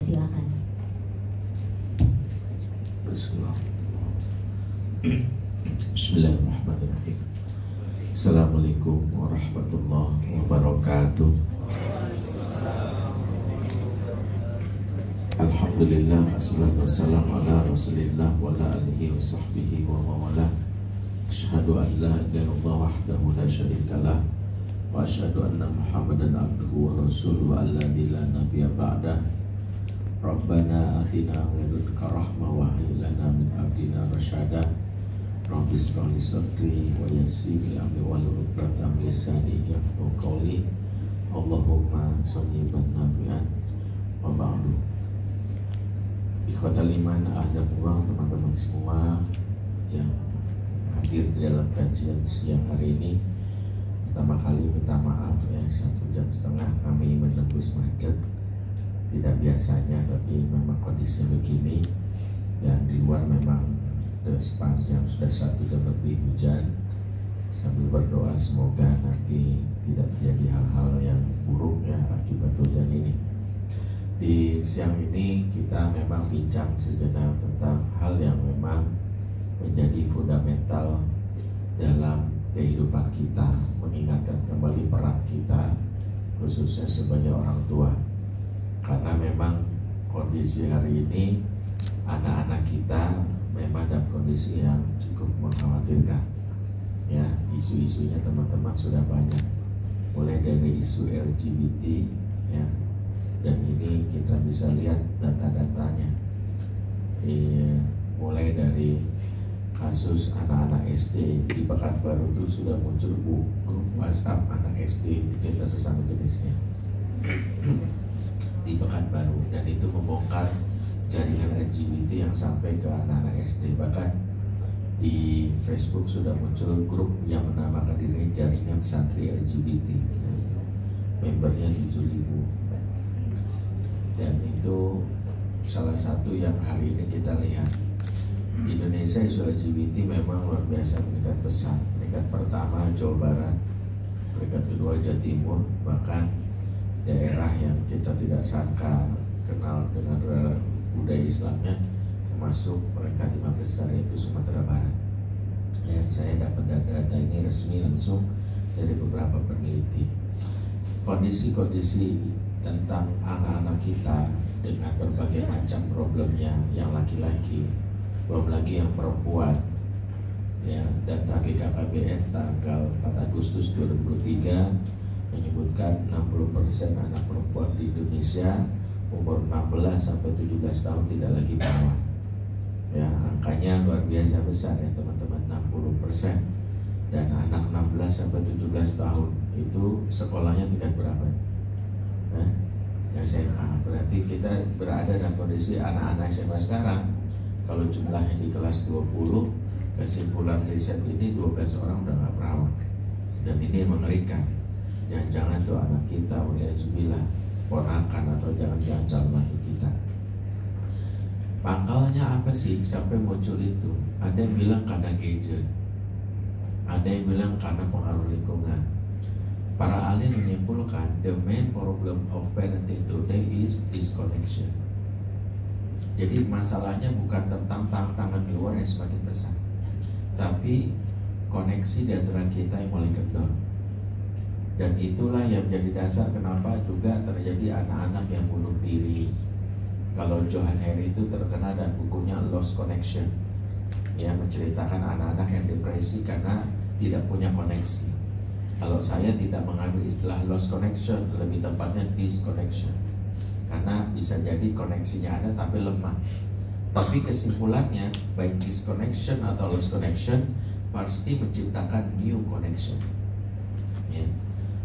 Silakan. Bismillahirrahmanirrahim. Assalamualaikum warahmatullahi wabarakatuh. Alhamdulillah, assalatu wassalamu ala rasulillah wa ala alihi wa sahbihi wa mawalah. Asyhadu an la ilaha illallah wahdahu la syarikalah wa asyhadu anna Muhammadan abduhu wa rasuluhu alladzi la nabiyya ba'dah. Rabbana atina min ladunka rahmah wa hayyi lana min amrina rasyada. Rabbi shrah li sadri wa yassir li amri wahlul 'uqdatam min lisani yafqahu qawli. Allahumma shalli nafi'an wa ba'du. Ikhwatal iman, azakumullah, teman-teman semua yang hadir di dalam kajian siang hari ini. Pertama kali minta maaf ya, 1,5 jam kami menembus macet. Tidak biasanya, tapi memang kondisinya begini. Dan di luar memang sepanjang sudah 1 jam lebih hujan. Sambil berdoa semoga nanti tidak terjadi hal-hal yang buruk ya akibat hujan ini. Di siang ini kita memang bincang sejenak tentang hal yang memang menjadi fundamental dalam kehidupan kita, mengingatkan kembali peran kita khususnya sebagai orang tua. Karena memang kondisi hari ini anak-anak kita memang dalam kondisi yang cukup mengkhawatirkan. Ya, isu-isunya teman-teman sudah banyak, mulai dari isu LGBT ya. Dan ini kita bisa lihat data-datanya, mulai dari kasus anak-anak SD di Pekanbaru itu sudah muncul grup WhatsApp anak SD cinta sesama jenisnya di Pekanbaru, dan itu membongkar jaringan LGBT yang sampai ke anak-anak SD. Bahkan di Facebook sudah muncul grup yang menamakan diri Jaringan Santri LGBT, membernya 7.000. Dan itu salah satu yang hari ini kita lihat. Di Indonesia isu LGBT memang luar biasa meningkat pesat. Peringkat pertama Jawa Barat, peringkat kedua Jawa Timur, bahkan daerah yang kita tidak sangka kenal dengan budaya Islamnya termasuk peringkat 5 besar, yaitu Sumatera Barat. Ya, saya dapat data ini resmi langsung dari beberapa peneliti. Kondisi-kondisi tentang anak-anak kita dengan berbagai macam problemnya, yang laki-laki, belum lagi yang perempuan. Ya, data BKKBN tanggal 4 Agustus 2023 menyebutkan 60% anak perempuan di Indonesia umur 16 sampai 17 tahun tidak lagi perawan. Ya, angkanya luar biasa besar ya teman-teman, 60%. Dan anak 16 sampai 17 tahun itu sekolahnya tingkat berapa? SMA. Berarti kita berada dalam kondisi anak-anak SMA sekarang, kalau jumlahnya di kelas 20, kesimpulan riset ini 12 orang udah gak perawan. Dan ini mengerikan. Jangan-jangan tuh anak kita waliyahzubillah ponakan atau jangan-jangan calon laki kita. Pangkalnya apa sih sampai muncul itu? Ada yang bilang karena gadget, ada yang bilang karena pengaruh lingkungan. Para ahli menyimpulkan the main problem of parenting today is disconnection. Jadi masalahnya bukan tentang tantangan di luar yang semakin besar, tapi koneksi di antara kita yang mulai kendor. Dan itulah yang menjadi dasar kenapa juga terjadi anak-anak yang bunuh diri. Kalau Johan Hari itu terkenal dan bukunya Lost Connection, ya, menceritakan anak-anak yang depresi karena tidak punya koneksi. Kalau saya tidak mengambil istilah lost connection, lebih tepatnya disconnection, karena bisa jadi koneksinya ada tapi lemah. Tapi kesimpulannya, baik disconnection atau lost connection pasti menciptakan new connection. Ya.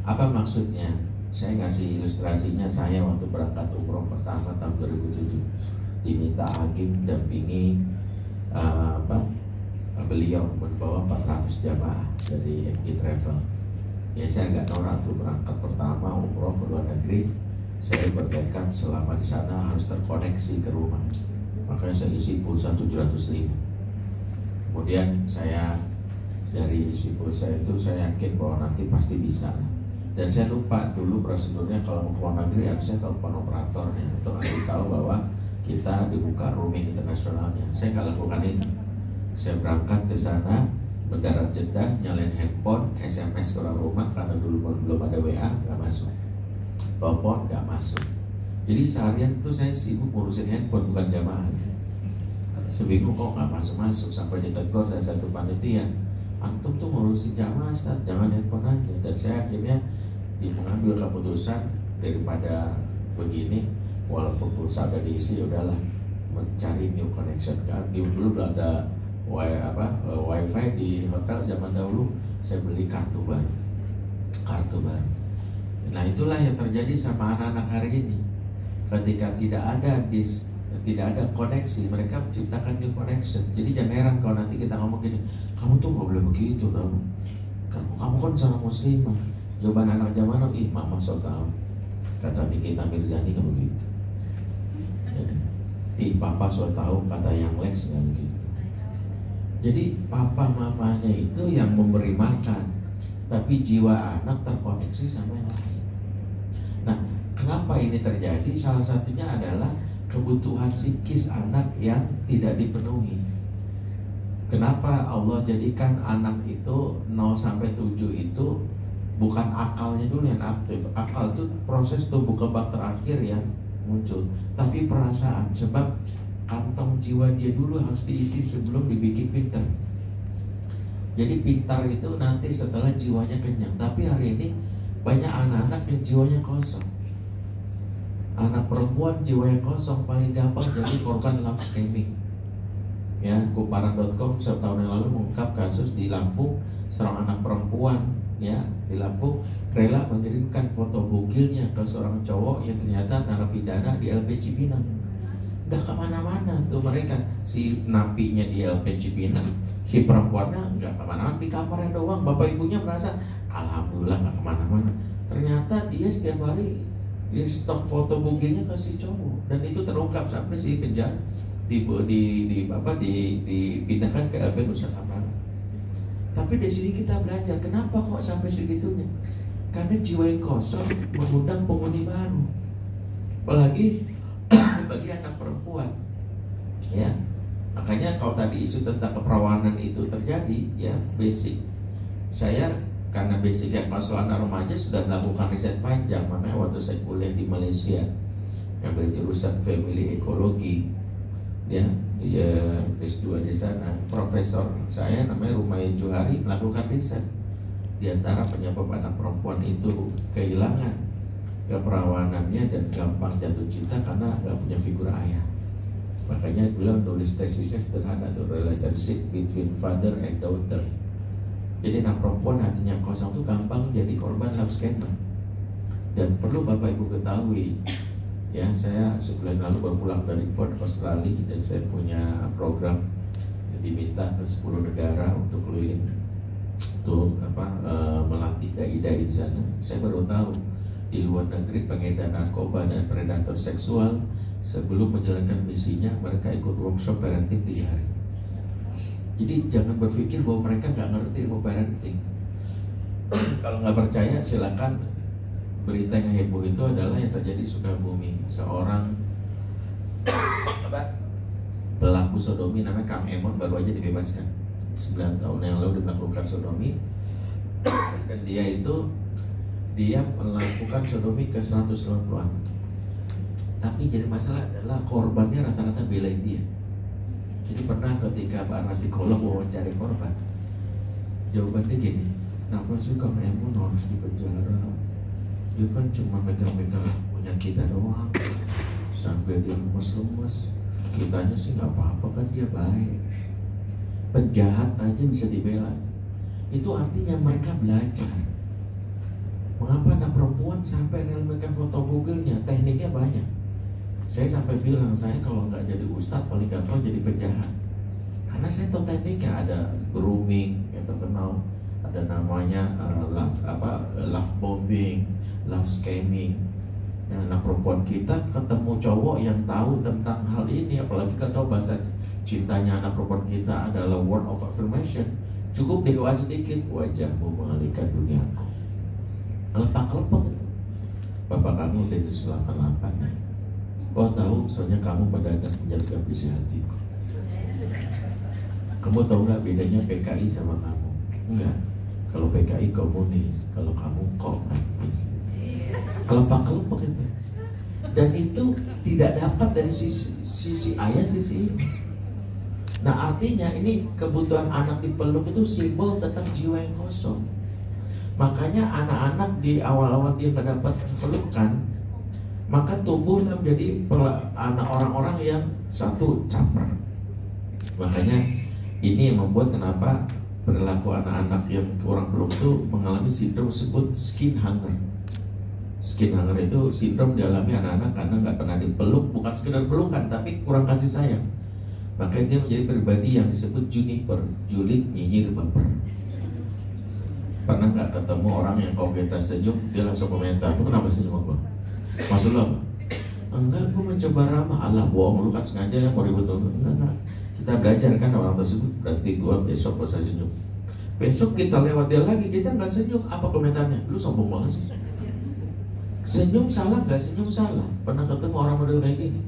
Apa maksudnya? Saya ngasih ilustrasinya. Saya waktu berangkat umroh pertama tahun 2007 diminta hakim dampingi beliau membawa 400 jamaah dari MG Travel. Ya, saya agak norak tuh berangkat pertama umroh ke luar negeri. Saya bertekad selama di sana harus terkoneksi ke rumah. Makanya saya isi pulsa 700.000. Kemudian saya dari isi pulsa itu saya yakin bahwa nanti pasti bisa. Dan saya lupa dulu prosedurnya kalau mau ke luar negeri harusnya telepon operatornya untuk ngasih tahu bahwa kita dibuka roaming internasionalnya. Saya nggak lakukan itu. Saya berangkat ke sana, mendarat Jeddah, nyalain handphone, SMS ke orang rumah karena dulu belum ada WA, nggak masuk. Telepon nggak masuk. Jadi seharian itu saya sibuk ngurusin handphone, bukan jamaah. Sebingung kok nggak masuk sampai ditegur saya satu panitia. Antum tuh ngurusin jamaah, Ustaz, jangan handphone aja. Dan saya akhirnya mengambil keputusan daripada begini, walaupun pulsa ada diisi, udahlah mencari new connection. Dulu belum ada wifi di hotel zaman dahulu, saya beli kartu baru. Nah itulah yang terjadi sama anak-anak hari ini. Ketika tidak ada koneksi, mereka menciptakan new connection. Jadi jangan heran kalau nanti kita ngomong gini, kamu tuh gak boleh begitu tau, kamu kan seorang muslimah. Jawaban anak zaman now, mama so tau, kata Nikita Mirzani kan begitu. Papa so tau, kata yang Lex kan begitu. Jadi papa mamanya itu yang memberi makan, tapi jiwa anak terkoneksi sama yang lain. Nah, kenapa ini terjadi? Salah satunya adalah kebutuhan psikis anak yang tidak dipenuhi. Kenapa Allah jadikan anak itu 0-7 itu bukan akalnya dulu yang aktif. Akal itu proses tumbuh kembang terakhir yang muncul, tapi perasaan. Sebab kantong jiwa dia dulu harus diisi sebelum dibikin pintar. Jadi pintar itu nanti setelah jiwanya kenyang. Tapi hari ini banyak anak-anak yang jiwanya kosong. Anak perempuan jiwanya kosong paling gampang jadi korban love scamming. Ya, Kumparan.com setahun yang lalu mengungkap kasus di Lampung, seorang anak perempuan ya di Lampung rela mengirimkan foto bugilnya ke seorang cowok yang ternyata narapidana di LP Cipinang. Gak kemana-mana tuh mereka, si napinya di LP Cipinang, si perempuannya gak kemana-mana, di kamarnya doang. Bapak ibunya merasa alhamdulillah gak kemana-mana. Ternyata dia setiap hari dia stok foto bugilnya ke si cowok, dan itu terungkap sampai si penjahat dipindahkan ke LP Nusa Kambangan. Tapi di sini kita belajar kenapa kok sampai segitunya. Karena jiwa yang kosong mengundang penghuni baru, apalagi bagi anak perempuan. Ya, makanya kalau tadi isu tentang keperawanan itu terjadi, ya basic. Saya karena basicnya masalah anak remaja sudah melakukan riset panjang. Makanya waktu saya kuliah di Malaysia, ngambil jurusan family ekologi, ya S2 di sana, profesor saya namanya Rumaya Johari melakukan riset di antara penyebab anak perempuan itu kehilangan keperawanannya dan gampang jatuh cinta karena nggak punya figur ayah. Makanya beliau nulis tesisnya sederhana tuh, relationship between father and daughter. Jadi anak perempuan hatinya kosong tuh gampang jadi korban love scammer. Dan perlu Bapak Ibu ketahui, ya saya sebulan lalu baru pulang dari Perth, Australia, dan saya punya program yang diminta ke 10 negara untuk keliling untuk melatih dai-dai di sana. Saya baru tahu di luar negeri pengedar narkoba dan predator seksual sebelum menjalankan misinya mereka ikut workshop parenting 3 hari. Jadi jangan berpikir bahwa mereka nggak ngerti ilmu parenting. Kalau nggak percaya silakan. Berita yang heboh itu adalah yang terjadi di Sukabumi. Seorang pelaku sodomi namanya Kang Emon baru aja dibebaskan 9 tahun yang lalu. Dia melakukan sodomi, dan dia melakukan sodomi ke 190 anak. Tapi jadi masalah adalah korbannya rata-rata belain dia. Jadi pernah ketika para psikolog wawancari korban, jawabannya gini, kenapa sih Kang Emon harus dipenjara? Dia kan cuma megang-megang punya kita doang, sampai dia lemes-lemes. Kitanya sih nggak apa-apa kan, dia baik. Penjahat aja bisa dibela. Itu artinya mereka belajar. Mengapa anak perempuan sampai menemukan foto Google-nya? Tekniknya banyak. Saya sampai bilang, saya kalau nggak jadi ustadz paling nggak tahu jadi penjahat. Karena saya tahu tekniknya, ada grooming yang terkenal, ada namanya love bombing, love scamming. Nah, anak perempuan kita ketemu cowok yang tahu tentang hal ini, apalagi kita tahu bahasa cintanya anak perempuan kita adalah word of affirmation. Cukup doa sedikit, wajahmu mengalihkan duniaku. Lepak-lepak itu. Bapak kamu udah 88 ya. Kok tahu? Soalnya kamu mendadak menjaga visi hati. Kamu tahu nggak bedanya PKI sama kamu? Enggak. Kalau PKI komunis, kalau kamu komunis. Kelompok-kelompok itu. Dan itu tidak dapat dari sisi ayah, sisi ibu. Nah artinya ini kebutuhan anak dipeluk itu simbol tentang jiwa yang kosong. Makanya anak-anak di awal-awal dia mendapat pelukan, maka tumbuhlah menjadi anak orang-orang yang satu caper. Makanya ini yang membuat kenapa perilaku anak-anak yang kurang peluk itu mengalami sindrom disebut skin hunger. Skin hunger itu sindrom dialami anak-anak karena nggak pernah dipeluk, bukan sekedar pelukan tapi kurang kasih sayang. Makanya dia menjadi pribadi yang disebut juniper, julid, nyinyir, baper. Pernah nggak ketemu orang yang kalau kita senyum dia langsung komentar, "Lu kenapa senyum aku? Maksud lo apa?" "Enggak, gue mencoba ramah." "Allah, bohong, lu kan sengaja ya mau ribut." Enggak. Kita belajar kan orang tersebut, berarti gue besok bisa senyum. Besok kita lewat dia lagi, kita nggak senyum, apa komentarnya? "Lu sombong banget sih." Senyum salah nggak? Senyum salah. Pernah ketemu orang model kayak gini?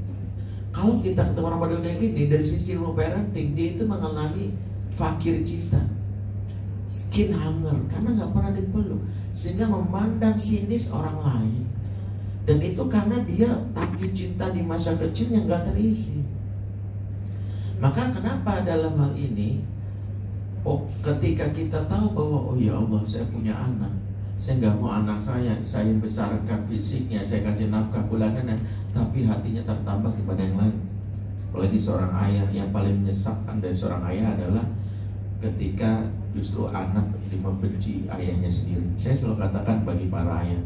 Kalau kita ketemu orang model kayak gini, dari sisi ilmu parenting, dia itu mengalami fakir cinta, skin hunger, karena nggak pernah dipeluk, sehingga memandang sinis orang lain. Dan itu karena dia tangki cinta di masa kecil yang nggak terisi. Maka kenapa dalam hal ini, ketika kita tahu bahwa oh ya Allah, saya punya anak, saya nggak mau anak saya besarkan fisiknya, saya kasih nafkah bulanan, tapi hatinya tertambah kepada yang lain. Apalagi seorang ayah, yang paling menyesakkan dari seorang ayah adalah ketika justru anak membenci ayahnya sendiri. Saya selalu katakan bagi para ayah,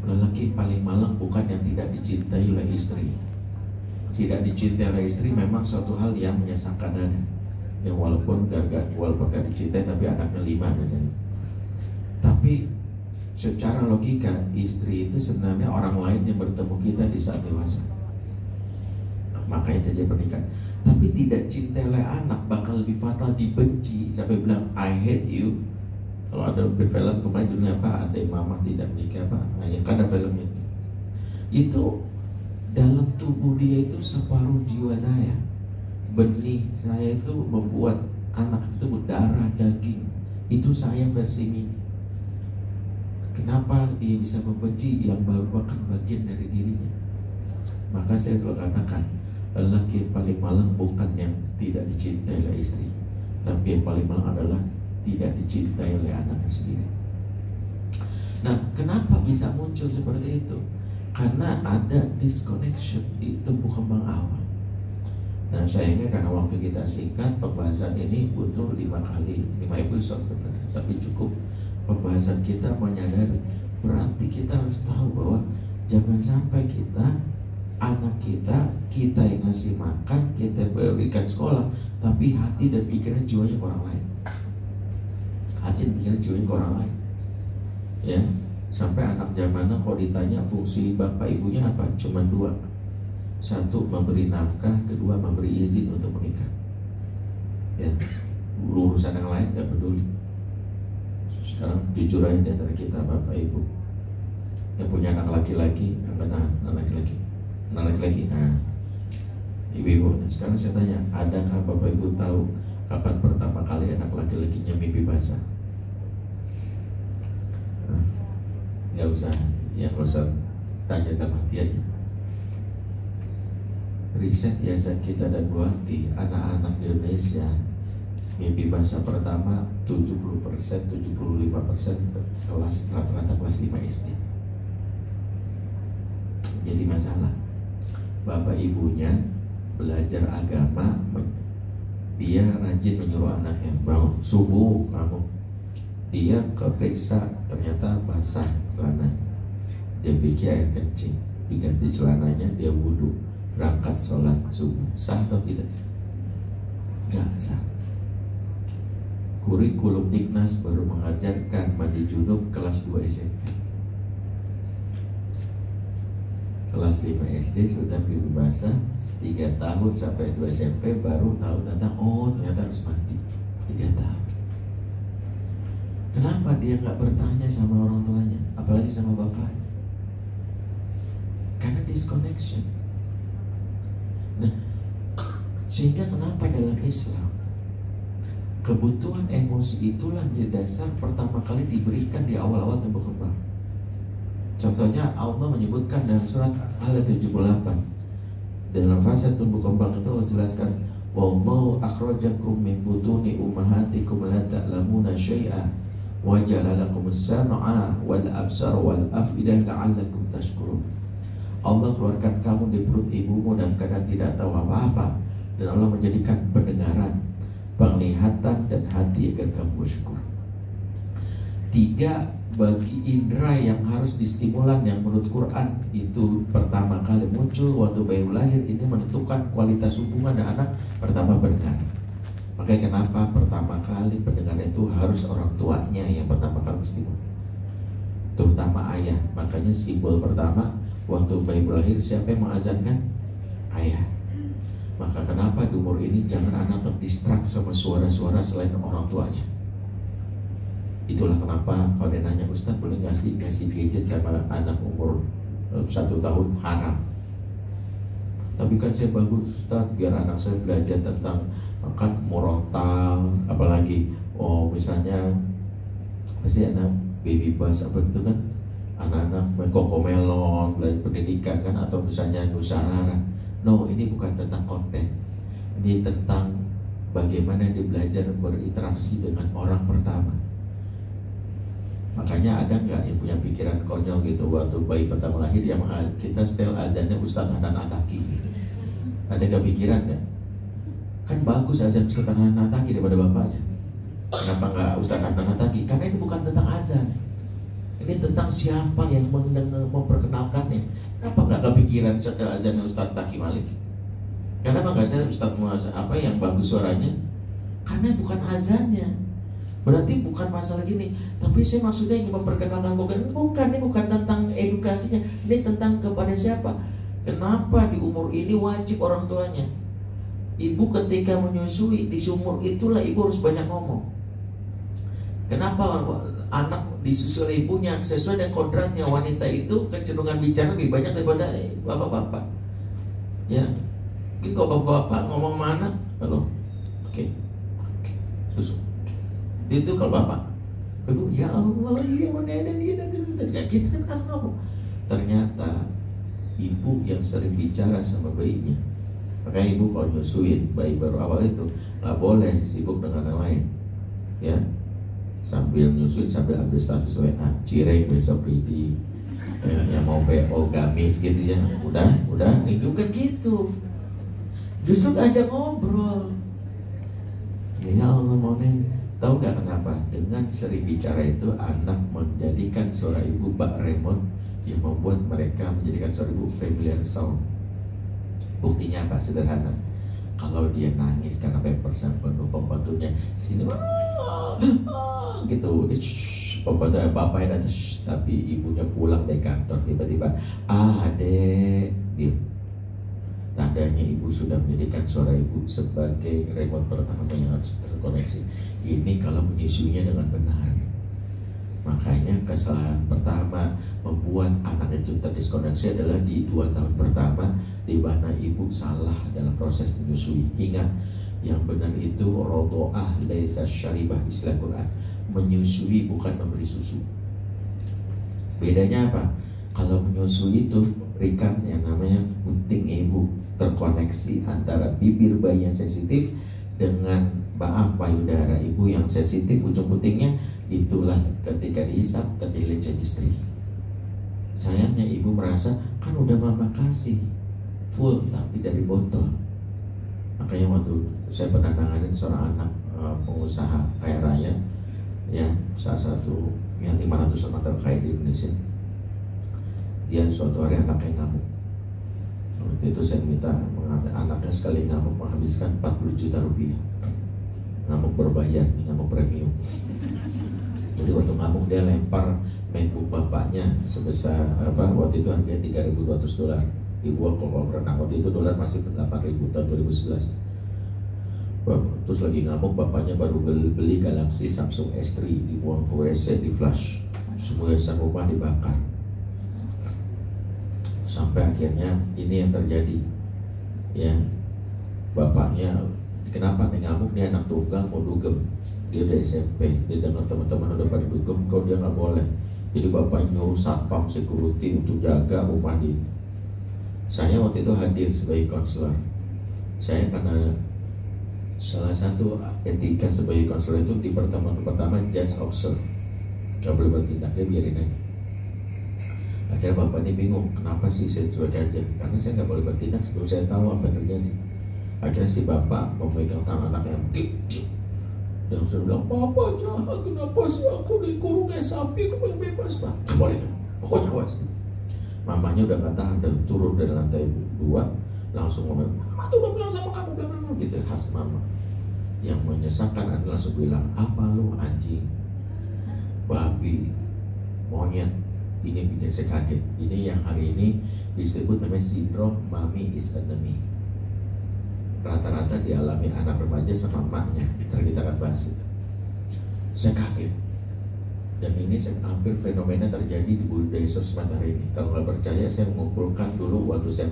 lelaki paling malang bukan yang tidak dicintai oleh istri. Tidak dicintai oleh istri memang suatu hal yang menyesakkan dada. Yang walaupun gak dicintai tapi anaknya 5 biasanya. Tapi secara logika istri itu sebenarnya orang lain yang bertemu kita di saat dewasa. Makanya terjadi pernikahan. Tapi tidak cinta oleh anak bakal lebih fatal, dibenci sampai bilang I hate you. Kalau ada film kemarin judulnya apa? Ada mama tidak menikah apa? Nah, yang kan ada film itu. Itu dalam tubuh dia itu separuh jiwa saya. Benih saya itu membuat anak itu berdarah daging. Itu saya versi mini. Kenapa dia bisa membenci yang merupakan bagian dari dirinya? Maka saya selalu katakan, lelaki yang paling malang bukan yang tidak dicintai oleh istri, tapi yang paling malang adalah tidak dicintai oleh anaknya sendiri. Nah, kenapa bisa muncul seperti itu? Karena ada disconnection di tumbuh kembang awal. Nah, sayangnya karena waktu kita singkat, pembahasan ini butuh 5 episode sebenarnya, tapi cukup pembahasan kita menyadari berarti kita harus tahu bahwa jangan sampai anak kita yang ngasih makan, kita berikan sekolah, tapi hati dan pikiran jiwanya ke orang lain. Hati dan pikiran jiwanya ke orang lain. Ya, sampai anak zamannya kalau ditanya fungsi bapak ibunya apa? Cuma 2. 1 memberi nafkah, 2 memberi izin untuk menikah. Ya, urusan yang lain nggak peduli. Sekarang jujur aja di antara kita bapak ibu yang punya anak laki-laki, angkat tangan, anak laki-laki. Nah, ibu-ibu, sekarang saya tanya, adakah bapak ibu tahu kapan pertama kali anak laki-lakinya mimpi basah? Nggak usah, ya nggak usah tanya dalam hati aja. Riset Yayasan Kita dan Bu Hati, anak-anak di Indonesia mimpi basah pertama 70%, 75% rata-rata kelas 5 SD. Jadi masalah, bapak ibunya belajar agama, dia rajin menyuruh anaknya, bangun subuh kamu. Dia keperiksa ternyata basah celana, dia pikir air kencing, diganti celananya, dia wudhu, berangkat sholat subuh. Sah atau tidak? Gak sah. Kurikulum Dignas baru mengajarkan mandi junub kelas 2 SMP. Kelas 5 SD sudah mimpi basah, 3 tahun sampai 2 SMP baru tahu tentang ternyata harus mandi. 3 tahun. Kenapa dia nggak bertanya sama orang tuanya, apalagi sama bapaknya? Karena disconnection. Nah, sehingga kenapa dalam Islam kebutuhan emosi itulah menjadi dasar pertama kali diberikan di awal-awal tumbuh kembang. Contohnya Allah menyebutkan dalam surat Al-78, dalam fase tumbuh kembang itu Allah jelaskan, wallahu akhrajakum min butuni ummahatikum la ta'lamuna syai'a wa ja'ala lakumus sam'a wal absara wal afidah la'allakum tashkurun. Allah keluarkan kamu di perut ibumu dan kadang tidak tahu apa-apa, dan Allah menjadikan pendengaran, penglihatan dan hati agar kamu bersyukur. 3 bagi indera yang harus distimulan yang menurut Quran itu pertama kali muncul waktu bayi lahir, ini menentukan kualitas hubungan dan anak. Pertama, pendengaran. Makanya kenapa pertama kali pendengaran itu harus orang tuanya yang pertama kali menstimul, terutama ayah. Makanya simbol pertama waktu bayi lahir siapa yang mengazankan? Ayah. Maka kenapa di umur ini jangan anak terdistrak sama suara-suara selain orang tuanya. Itulah kenapa kalau dia nanya, Ustaz boleh ngasih gadget sama anak umur 1 tahun? Haram. Tapi kan saya bagus Ustaz, biar anak saya belajar tentang makan murotal, apalagi misalnya pasti anak baby bus apa itu kan, anak-anak main kokomelon, belajar pendidikan kan, atau misalnya nusantara. No, ini bukan tentang konten. Ini tentang bagaimana dia belajar berinteraksi dengan orang pertama. Makanya ada nggak yang punya pikiran konyol gitu waktu bayi pertama lahir yang kita setel azannya Ustaz Hanan Ataki? Ada nggak pikiran nggak? Kan bagus azan Ustaz Hanan Ataki daripada bapaknya. Kenapa nggak Ustaz Hanan Ataki? Karena ini bukan tentang azan. Ini tentang siapa yang memperkenalkannya. Kenapa nggak kepikiran setel azannya Ustaz Taki Malik? Kenapa nggak setel Ustaz apa yang bagus suaranya? Karena bukan azannya. Berarti bukan masalah gini, tapi saya maksudnya ingin memperkenalkan bukan, ini bukan tentang edukasinya, ini tentang kepada siapa. Kenapa di umur ini wajib orang tuanya? Ibu ketika menyusui di umur itulah ibu harus banyak ngomong. Kenapa anak disusui oleh ibunya? Sesuai dengan kodratnya, wanita itu kecenderungan bicara lebih banyak daripada bapak-bapak. Ya, mungkin kalau bapak-bapak ngomong mana? Halo, oke, susu. Itu kalau bapak, ibu, ya Allah, iya mana dan dia dan kita kan kamu. Ternyata ibu yang sering bicara sama bayinya. Makanya ibu kalau nyusuin bayi baru awal itu nggak boleh sibuk dengan yang lain, ya. Sambil nyusuin sambil ambil status WA, cireng besok ready, yang mau PO gamis gitu ya. Udah, itu kan gitu. Justru ajak ngobrol. Ya Allah mau neng. Tahu nggak kenapa? Dengan sering bicara itu anak menjadikan suara ibu bak remote yang membuat mereka menjadikan suara ibu familiar sound. Buktinya apa? Sederhana. Kalau dia nangis karena pampers yang penuh, pembantunya sini gitu, pembantu bapaknya datang, tapi ibunya pulang dari kantor tiba-tiba adek dia. Tandanya ibu sudah menjadikan suara ibu sebagai remote pertama yang harus terkoneksi. Ini kalau menyusuinya dengan benar. Makanya kesalahan pertama membuat anak itu terdiskoneksi adalah di 2 tahun pertama, di mana ibu salah dalam proses menyusui. Ingat, yang benar itu rodoah laisa syaribah, istilah Quran. Menyusui bukan memberi susu. Bedanya apa? Kalau menyusui itu berikan yang namanya puting ibu, terkoneksi antara bibir bayi yang sensitif dengan payudara ibu yang sensitif, ujung putingnya. Itulah ketika dihisap terjadi chemistry. Sayangnya ibu merasa kan udah mama kasih full tapi dari botol. Makanya waktu saya pernah nanganin seorang anak pengusaha kaya raya, ya, salah satu yang 500 orang terkaya di Indonesia. Dia suatu hari anaknya ngamuk. Waktu itu saya minta anaknya sekali ngamuk menghabiskan 40 juta rupiah. Ngamuk berbayar, ngamuk premium. Jadi waktu ngamuk dia lempar MacBook bapaknya sebesar waktu itu harganya $3.200. Dibuang kalau berenang, waktu itu dolar masih 8.000 tahun 2011. Terus lagi ngamuk, bapaknya baru beli Galaxy Samsung S3, dibuang ke WC, di flash, semua hiasan rumah dibakar. Sampai akhirnya ini yang terjadi. Ya, bapaknya kenapa nih ngamuk, dia anak tunggal mau dugem, dia udah SMP, dia dengar teman-teman udah pada dugem, kok dia nggak boleh. Jadi bapaknya nyuruh satpam security untuk jaga rumah dia. Saya waktu itu hadir sebagai konselor. Saya karena salah satu etika sebagai konselor itu di pertemuan pertama just observe, nggak boleh bertindak, dia biarin aja. Akhirnya bapak ini bingung, kenapa sih saya cuek aja? Karena saya nggak boleh bertindak sebelum saya tahu apa yang terjadi. Akhirnya si bapak memegang tangan anaknya, dan saya bilang, "Papa jahat, kenapa sih aku dikurung kayak sapi, aku pengen bebas pak." "Nggak boleh, pokoknya awas." Mamanya udah nggak tahan dan turun dari lantai 2, langsung ngomong, "Mama tuh udah bilang sama kamu, bla bla bla," gitu, khas mama. Yang menyesalkan adalah langsung bilang, "Apa lu anjing, babi, monyet." Ini bikin saya kaget. Ini yang hari ini disebut namanya sindrom mommy is enemy. Rata-rata dialami anak remaja sama emaknya. Ntar kita akan bahas itu. Saya kaget. Dan ini hampir fenomena terjadi di budaya sosmed hari ini. Kalau nggak percaya, saya mengumpulkan dulu waktu saya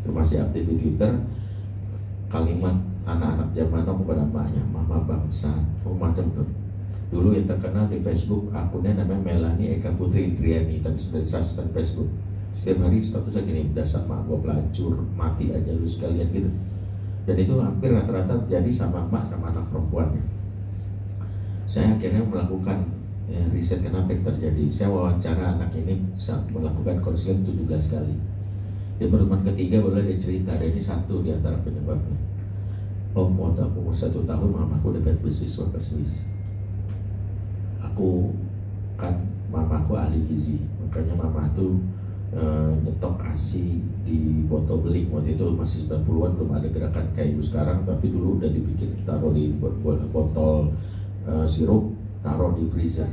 masih aktif di Twitter, kalimat anak-anak zaman now kepada emaknya, "Mama bangsa," macam tuh. Dulu yang terkenal di Facebook akunnya namanya Melanie Eka Putri Indriani, tapi sudah suspend Facebook. Setiap hari statusnya gini, "Dasar mak gua pelacur, mati aja lu sekalian," gitu. Dan itu hampir rata-rata terjadi sama emak sama anak perempuannya. Saya akhirnya melakukan riset kenapa yang terjadi. Saya wawancara anak ini saat melakukan konseling 17 kali. Di pertemuan ketiga boleh dia cerita, dan ini satu di antara penyebabnya. "Om, waktu aku umur 1 tahun, mamaku dapat beasiswa ke Swiss. Aku kan mamaku ahli gizi, makanya mama tuh nyetok ASI di botol beling. Waktu itu masih 90-an, belum ada gerakan kayak ibu sekarang, tapi dulu udah dibikin taruh di botol sirup, taruh di freezer.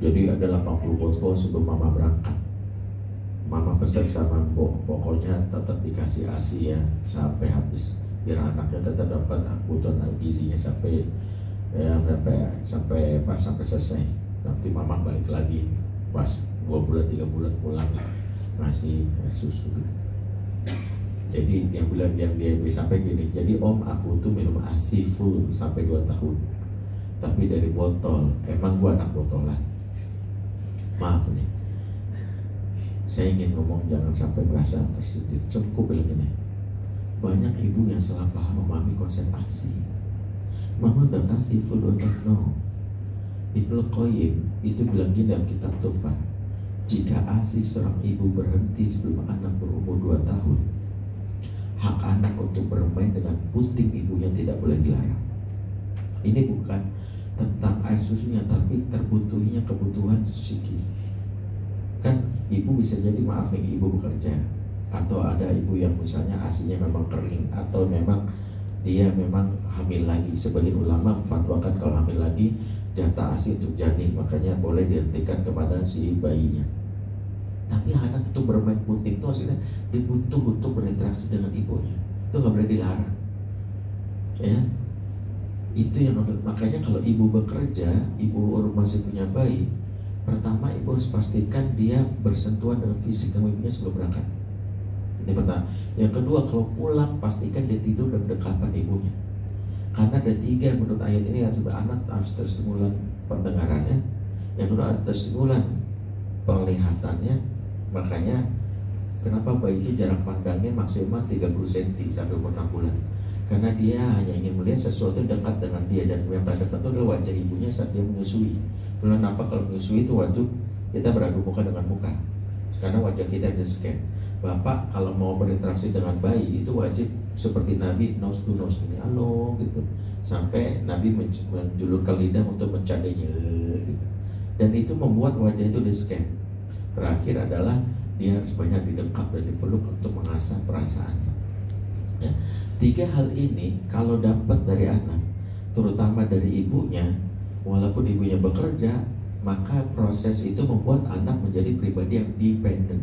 Jadi ada 80 botol sebelum mama berangkat. Mama pesan sama pokoknya tetap dikasih ASI ya sampai habis, biar anaknya tetap dapat kebutuhan gizinya sampai selesai. Nanti mama balik lagi pas 2 bulan 3 bulan pulang ngasih susu. Jadi yang dia sampai gini, "Jadi om, aku tuh minum ASI full sampai 2 tahun, tapi dari botol. Emang gua anak botolan." Maaf nih, saya ingin ngomong jangan sampai merasa tersindir. Cukup bilang gini, banyak ibu yang salah paham memahami konsep ASI. Mama udah kasih full 2 tahun. No. Ibnu Qayyim itu bilang gini dalam kitab Tufah, jika ASI seorang ibu berhenti sebelum anak berumur 2 tahun, hak anak untuk bermain dengan puting ibunya tidak boleh dilarang. Ini bukan tentang air susunya, tapi terbutuhinya kebutuhan psikis. Kan ibu bisa jadi, maaf nih, ibu bekerja, atau ada ibu yang misalnya ASInya memang kering, atau memang dia memang hamil lagi. Sebagian ulama memfatwakan kalau hamil lagi jatah ASI untuk janin, makanya boleh dihentikan kepada si bayinya. Tapi anak itu bermain puting itu hasilnya dibutuh untuk berinteraksi dengan ibunya, itu nggak boleh dilarang. Ya, itu yang makanya kalau ibu bekerja, ibu masih punya bayi, pertama ibu harus pastikan dia bersentuhan dengan fisik sama ibunya sebelum berangkat. Ini pertama. Yang kedua, kalau pulang pastikan dia tidur dan dekapan ibunya. Karena ada 3 menurut ayat ini, anak harus terstimulan pendengarannya, yang kedua harus terstimulan penglihatannya. Makanya kenapa bayi itu jarak pandangnya maksimal 30 cm sampai umur 6 bulan. Karena dia hanya ingin melihat sesuatu dekat dengan dia, dan yang paling dekat itu adalah wajah ibunya saat dia menyusui. Kenapa kalau menyusui itu wajib kita beradu muka dengan muka, karena wajah kita di-scan. Bapak kalau mau berinteraksi dengan bayi itu wajib seperti Nabi, nose to nose, ini halo gitu, sampai Nabi menjulurkan lidah untuk mencadainya gitu. Dan itu membuat wajah itu di-scan. Terakhir adalah dia harus banyak didekap dan dipeluk untuk mengasah perasaannya. Ya, 3 hal ini kalau dapat dari anak, terutama dari ibunya, walaupun ibunya bekerja, maka proses itu membuat anak menjadi pribadi yang dependent.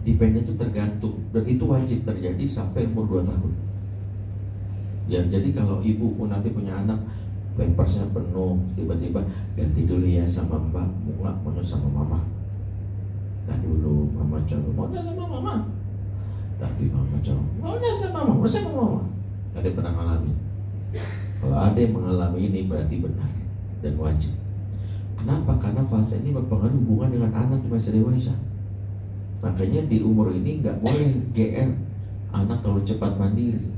Dependent itu tergantung, dan itu wajib terjadi sampai umur 2 tahun. Ya, jadi kalau ibu pun nanti punya anak, pampersnya penuh, tiba-tiba ganti dulu ya sama mbak, mau sama mama. Nah dulu mama coba mau sama mama. Tapi mama jawab, maunya sama mama, sama mama. Ada yang pernah mengalami? Kalau ada yang mengalami ini berarti benar dan wajib. Kenapa? Karena fase ini berpengaruh hubungan dengan anak di masa dewasa. Makanya di umur ini nggak boleh GR anak terlalu cepat mandiri.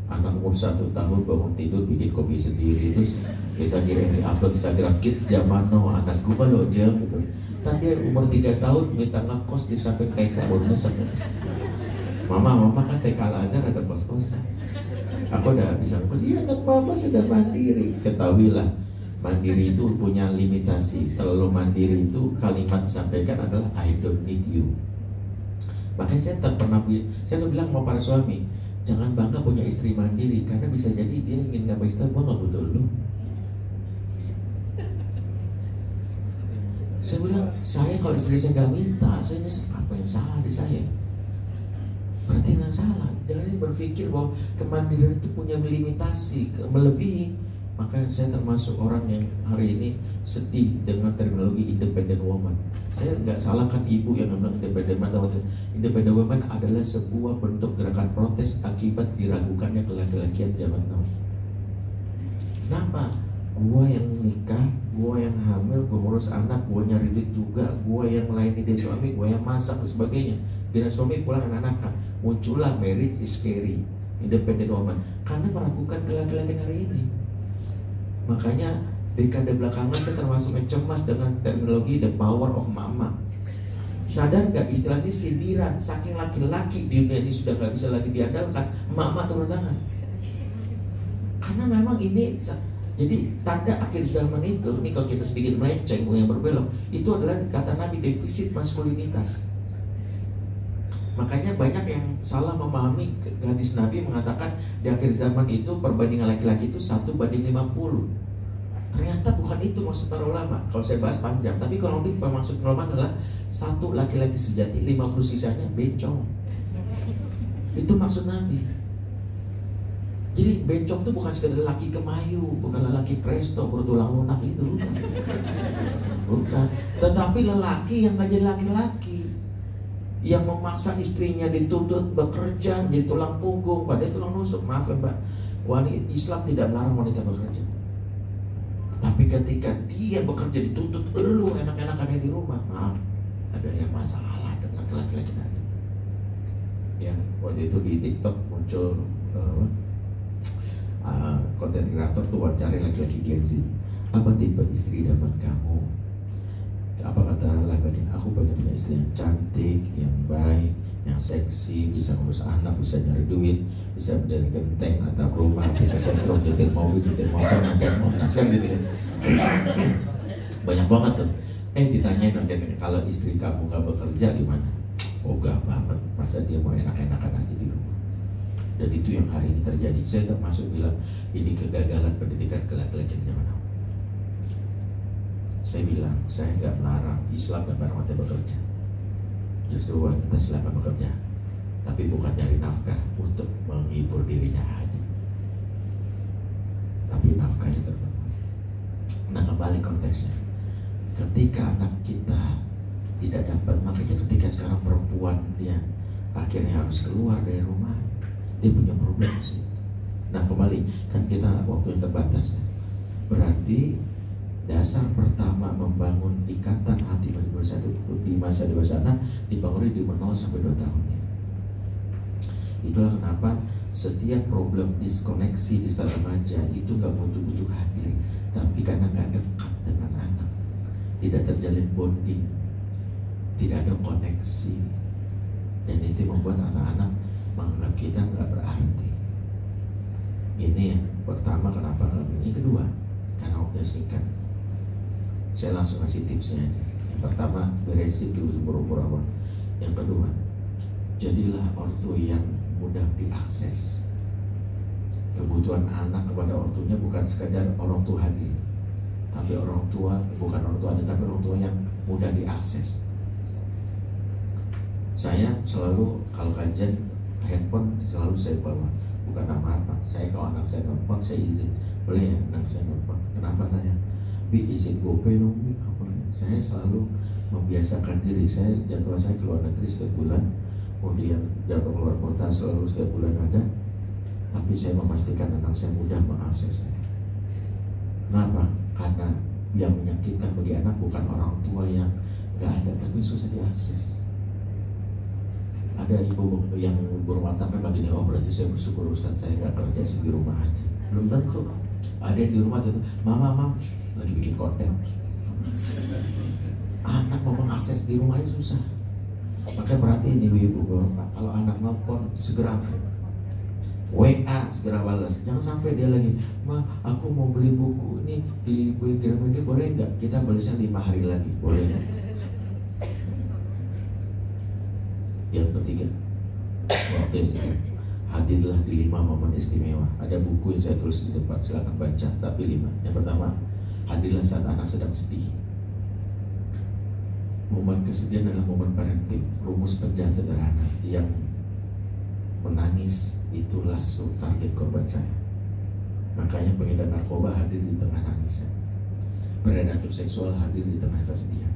Anak umur 1 tahun bangun tidur bikin kopi sendiri, terus kita upload Instagram kids zaman now anakku kalau aja gitu. Tadi umur 3 tahun minta ngekos di samping TK baru nyesek. Mama kan TK Al-Azhar ada kos-kosan. Aku udah bisa ngekos. Iya, anak mama sudah mandiri. Ketahuilah, mandiri itu punya limitasi. Terlalu mandiri itu kalimat disampaikan adalah I don't need you. Makanya saya tuh bilang mau para suami, jangan bangga punya istri mandiri, karena bisa jadi dia ingin ngambil istri, gua nggak butuh lu. Saya bilang, saya kalau istri saya nggak minta, saya nyesek. Apa yang salah di saya? Berarti nggak salah. Jangan berpikir bahwa kemandirian itu punya limitasi, melebihi. Maka saya termasuk orang yang hari ini sedih dengan terminologi independent woman. Saya nggak salahkan ibu yang bilang independent woman. Independent woman adalah sebuah bentuk gerakan protes akibat diragukannya laki-lakian zaman now. Kenapa? Gua yang nikah, gua yang hamil, gua ngurus anak, gua nyari duit juga, gua yang melayani dia suami, gua yang masak dan sebagainya. Bila suami pulang anak-anak, muncullah marriage is scary, independent woman, karena meragukan laki-laki hari ini. Makanya dekade belakangan saya termasuk cemas dengan terminologi the power of mama. Sadar gak istilahnya sindiran, saking laki-laki di dunia ini sudah gak bisa lagi diandalkan, mama turun tangan. Karena memang ini, jadi tanda akhir zaman itu, ini kalau kita sedikit melenceng yang berbelok, itu adalah kata Nabi defisit maskulinitas. Makanya banyak yang salah memahami hadis Nabi mengatakan di akhir zaman itu perbandingan laki-laki itu 1:50. Ternyata bukan itu maksud para ulama. Kalau saya bahas panjang, tapi kalau lebih maksud ulama adalah 1 laki-laki sejati, 50 sisanya bencong. Itu maksud Nabi. Jadi bencong itu bukan sekedar laki kemayu, bukan lelaki presto bertulang lunak itu, bukan. Tetapi lelaki yang gak jadi laki-laki, yang memaksa istrinya dituntut bekerja jadi tulang punggung, padahal tulang nusuk. Maaf ya Mbak, wanita Islam tidak melarang wanita bekerja. Tapi ketika dia bekerja dituntut lu enak-enakannya di rumah, maaf, ada yang masalah dengan laki-laki tadi. Ya, waktu itu di TikTok muncul konten kreator tuh wawancara laki-laki Gen Z. Apa tipe istri dapat kamu? Apa kata laki-laki? Aku pengen punya istri yang cantik, yang baik, yang seksi, bisa ngurus anak, bisa nyari duit, bisa menjadi genteng atau rumah, kita sentrum, nyetir mobil, nyetir motor, ngajak motor, kan gitu ya. Banyak banget tuh. Ditanyain kalau istri kamu gak bekerja gimana? Oh gak banget, masa dia mau enak-enakan aja di rumah. Dan itu yang hari ini terjadi. Saya termasuk bilang ini kegagalan pendidikan laki-laki zaman now. Saya bilang, saya nggak melarang Islam dan wanita bekerja. Justru wanita silakan bekerja, tapi bukan cari nafkah untuk menghibur dirinya aja, tapi nafkahnya terpenuhi. Nah, kembali konteksnya, ketika anak kita tidak dapat, makanya ketika sekarang perempuan dia akhirnya harus keluar dari rumah, dia punya problem sih. Nah, kembali kan kita waktu yang terbatas, berarti dasar pertama membangun ikatan hati di masa dewasa anak dibangun di umur 0 sampai 2 tahun ya. Itulah kenapa setiap problem diskoneksi di saat remaja itu gak muncul-muncul hadir, tapi karena gak dekat dengan anak, tidak terjalin bonding, tidak ada koneksi, dan itu membuat anak-anak menganggap kita gak berarti. Ini yang pertama kenapa. Ini kedua, karena waktu singkat, saya langsung kasih tipsnya aja. Yang pertama, beresin dulu sumber-sumber awal. Yang kedua, jadilah ortu yang mudah diakses. Kebutuhan anak kepada ortunya bukan sekadar orang tua hadir, tapi orang tua, bukan orang tua hadir, tapi orang tua yang mudah diakses. Saya selalu kalau kajian handphone selalu saya bawa, bukan apa-apa. Saya kalau anak saya nelfon, saya izin, boleh ya anak saya nelfon. Kenapa saya? Bi izin GoPay dong, Bi. Saya selalu membiasakan diri. Saya jadwal saya keluar negeri setiap bulan, kemudian jatuh keluar kota selalu setiap bulan ada, tapi saya memastikan anak saya mudah mengakses saya. Kenapa? Karena yang menyakitkan bagi anak bukan orang tua yang nggak ada tapi susah diakses. Ada ibu yang berumah tangga lagi nih, oh berarti saya bersyukur Ustaz saya nggak kerja di rumah aja. Belum tentu. Ada yang di rumah itu, mama lagi bikin konten. Anak mau mengakses di rumahnya susah. Makanya perhatiin ibu-ibu, kalau anak nelfon segera WA segera balas. Jangan sampai dia lagi, ma aku mau beli buku ini di Gramedia, boleh nggak? Kita balasnya 5 hari lagi, boleh nggak? Yang ketiga, waktu yang hadirlah di 5 momen istimewa. Ada buku yang saya tulis di depan, silakan baca. Tapi 5. Yang pertama, hadirlah saat anak sedang sedih. Momen kesedihan adalah momen parenting. Rumus kerja sederhana, yang menangis itulah target korban saya. Makanya pengedar narkoba hadir di tengah tangisan, predator seksual hadir di tengah kesedihan.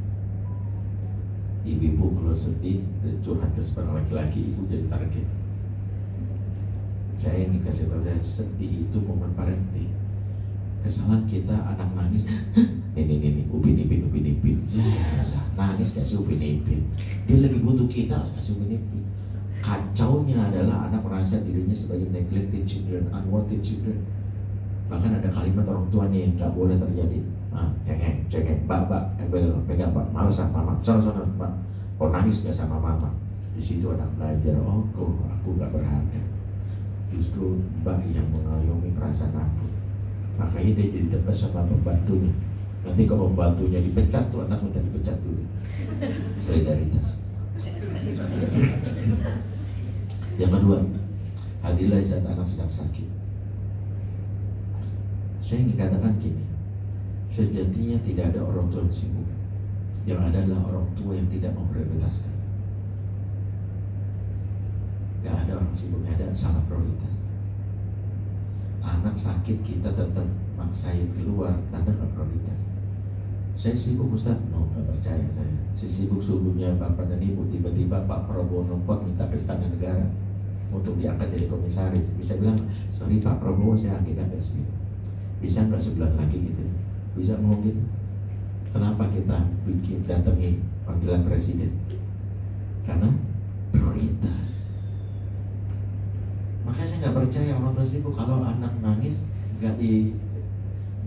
Ibu-ibu kalau sedih dan curhat ke seorang laki-laki, ibu jadi target. Saya ingin kasih tahu, sedih itu momen parenting. Kesalahan kita anak nangis, ini Upin Ipin, yalah, nangis kasih Upin Ipin. Dia lagi butuh kita kasih Upin Ipin. Kacaunya adalah anak merasa dirinya sebagai neglected children, unwanted children. Bahkan ada kalimat orang tuanya yang nggak boleh terjadi. Cengeng, bak, pegang bak, malas sama mama, sana pak, kau nangis gak sama mama. Di situ anak belajar, oh kok aku nggak berharga. Justru mbak yang mengayomi perasaan aku. Makanya dia jadi dekat sama pembantunya. Nanti kalau pembantunya dipecat tuh anak minta dipecat dulu. Solidaritas. Yang kedua, hadirlah saat anak sedang sakit. Saya ingin katakan gini, sejatinya tidak ada orang tua yang sibuk. Yang ada adalah orang tua yang tidak memprioritaskan. Gak ada orang sibuk, gak ada salah prioritas. Anak sakit kita tetap maksain keluar, tanda gak prioritas. Saya sibuk Ustaz, gak percaya saya. Saya sibuk subuhnya bapak dan ibu, tiba-tiba Pak Prabowo nelfon minta ke Istana Negara untuk diangkat jadi komisaris. Bisa bilang, sorry Pak Prabowo saya agenda PSB. Bisa nggak sebulan lagi gitu? Bisa ngomong gitu? Kenapa kita bikin datangi panggilan presiden? Karena prioritas. Makanya saya nggak percaya orang tua sibuk kalau anak nangis nggak di,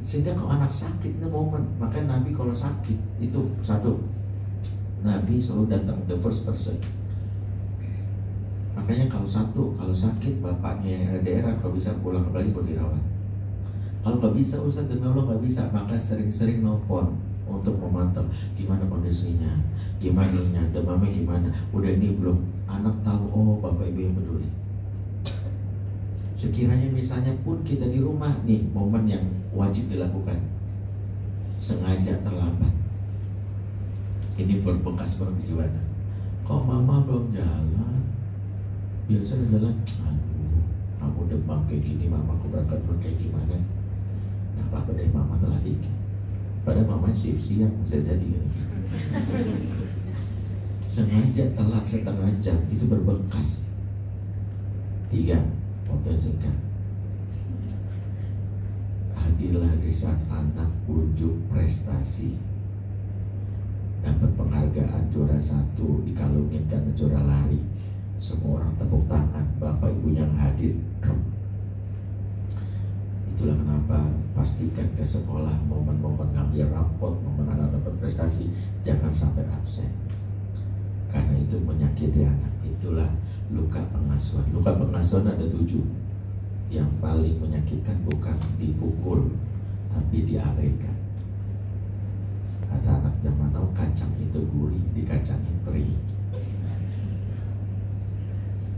sehingga kalau anak sakit itu momen. Makanya Nabi kalau sakit itu satu, Nabi selalu datang the first person. Makanya kalau sakit bapaknya daerah kalau bisa pulang, apalagi kalau dirawat. Kalau nggak bisa Ustaz, demi Allah nggak bisa, maka sering-sering nelpon untuk memantau gimana kondisinya, gimana demamnya gimana, udah ini belum. Anak tahu, oh bapak ibu yang peduli. Sekiranya misalnya pun kita di rumah nih, momen yang wajib dilakukan, sengaja terlambat, ini berbekas berkejiwaan. Kok mama belum jalan? Biasanya jalan, aduh kamu demam kayak gini, mama aku berangkat kayak gimana? Nah apa deh mama telah dikit. Padahal mama siap-siap bisa jadi ya. Sengaja telat setengah jam, itu berbekas. 3, potong singkat. Hadirlah di saat anak unjuk prestasi, dapat penghargaan juara 1, dikalungin karena juara lari. Semua orang tepuk tangan, bapak ibu yang hadir. Itulah kenapa pastikan ke sekolah momen-momen ngambil rapot, momen anak dapat prestasi, jangan sampai absen. Karena itu menyakiti anak. Itulah luka pengasuhan. Luka pengasuhan ada 7. Yang paling menyakitkan bukan dipukul, tapi diabaikan. Kata anak zaman now, kacang itu gurih, dikacangin perih.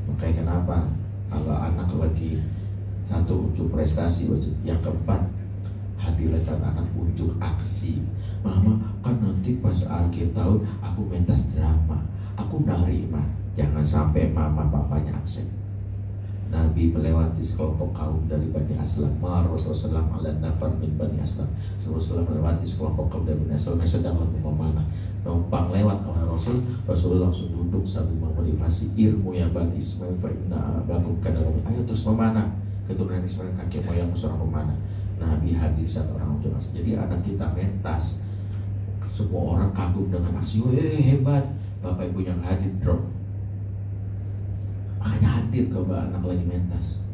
Makanya kenapa kalau anak lagi 1 unjuk prestasi, yang keempat hadirlah saat anak unjuk aksi. Mama kan nanti pas akhir tahun aku pentas drama, aku nerima. Jangan sampai mama papanya absen. Nabi melewati sekelompok kaum dari Bani Aslam. Rasulullah ala nafar min Bani Aslam. Rasulullah melewati sekelompok kaum dari Bani Aslam yang sedang memanah. Numpang lewat oleh Rasul. Rasulullah langsung duduk sambil memotivasi, ilmu ya Bani Ismail fa inna abakum kana lakum. Ayo terus memanah. Keturunan Ismail kakek moyang seorang pemanah. Nabi hadir saat orang jelas. Jadi anak kita mentas. Semua orang kagum dengan aksi, hebat. Bapak ibu yang hadir drop. Makanya hadir ke anak lagi mentas.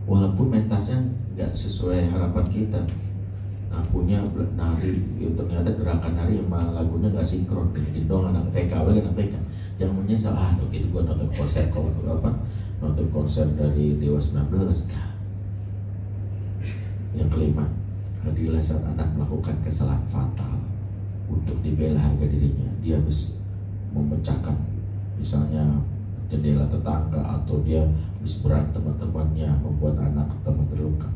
Walaupun mentasnya nggak sesuai harapan kita. Nah punya nari, ya, ternyata gerakan nari sama lagunya nggak sinkron. Gini dong anak TK, anak TK. Jangan menyesal, tuh gitu gua nonton konser nonton konser dari Dewa 19. Yang kelima, hadirlah saat anak melakukan kesalahan fatal. Untuk dibela harga dirinya, dia harus memecahkan misalnya jendela tetangga, atau dia habis berantem teman-temannya, membuat anak teman terluka.